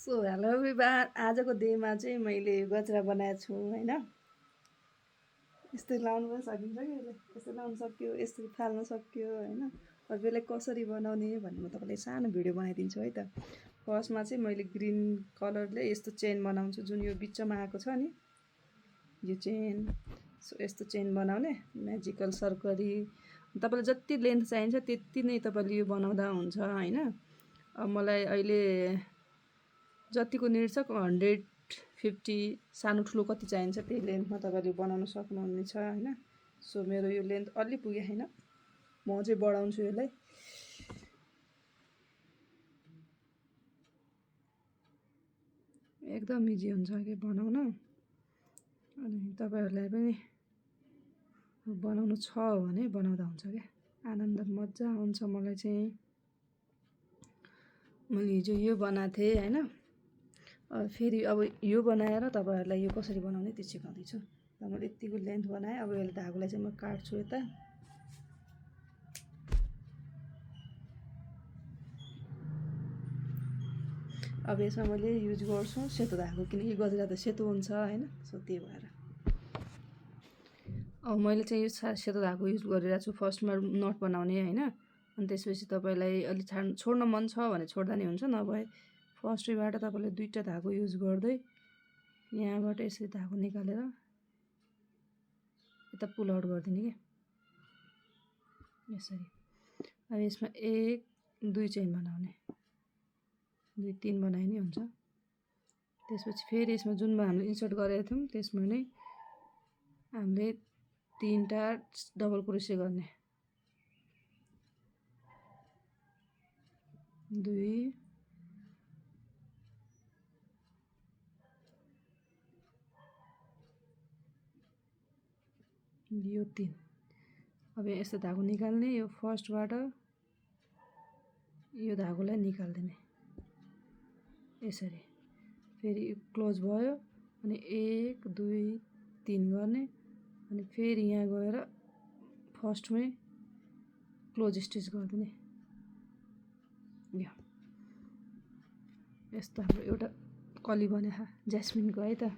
So hello विवाह आजको डेमा चाहिँ मैले गजरा बनाएको छु होइन। यस्तै लाउनु पनि सकिन्छ कि यसले, यस्तै लाउनु सक्यो, यस्तै फाल्न सक्यो होइन। अरू बेला कसरी बनाउने भन्ने म तपाईँलाई सानो भिडियो बनाइदिन्छु है त। फर्स्टमा चाहिँ मैले ग्रिन कलरले यस्तो चेन बनाउँछु, जुन यो बिचमा आएको छ नि यो चेन। सो यस्तो चेन बनाउने म्याजिकल सर्करी तपाईँलाई जति लेन्थ चाहिन्छ त्यति नै तपाईँले यो बनाउँदा हुन्छ होइन। अब मलाई अहिले जतिको निड छ 150 सानो ठुलो कति चाहिन्छ त्यही लेन्थमा तपाईँले बनाउन सक्नुहुनेछ होइन। सो मेरो यो लेन्थ अलि पुगे छैन, म चाहिँ बढाउँछु यसलाई। एकदम इजी हुन्छ कि बनाउन, अनि तपाईँहरूलाई पनि बनाउनु छ भने बनाउँदा हुन्छ क्या, आनन्द मजा आउँछ। मलाई चाहिँ मैले हिजो यो बनाएको थिएँ होइन। फेरि अब यो बनाएर तपाईँहरूलाई यो कसरी बनाउने त्यो सिकाउँदैछु। र मैले यतिको लेन्थ बनाएँ। अब यसले धागोलाई चाहिँ म काट्छु यता। अब यसमा मैले युज गर्छु सेतो धागो, किनकि गजरा त सेतो हुन्छ होइन। सो त्यही भएर अब मैले चाहिँ यो सेतो धागो युज गरिरहेको छु फर्स्टमा नट बनाउने होइन। अनि त्यसपछि तपाईँलाई अलिक छोड्न मन छ भने छोड्दा नि हुन्छ, नभए फर्स्टैबाट तपाईँले दुईवटा धागो युज गर्दै यहाँबाट यसरी धागो निकालेर यता पुल आउट गरिदिने कि यसरी। अब यसमा 1 2 चेन बनाउने, 2 3 बनाए नि हुन्छ। त्यसपछि फेरि यसमा जुनमा हामीले इन्सर्ट गरेका थियौँ त्यसमा नै हामीले 3टा डबल क्रोसे गर्ने, 2 यो 3। अब यस्तो धागो निकाल्ने, यो फर्स्टबाट यो धागोलाई निकाल्दिने यसरी। फेरि क्लोज भयो अनि 1 2 3 गर्ने, अनि फेरि यहाँ गएर फर्स्टमै क्लोज स्टिच गरिदिने। यो यस्तो हाम्रो एउटा कली बन्यो ज्यास्मिनको है त।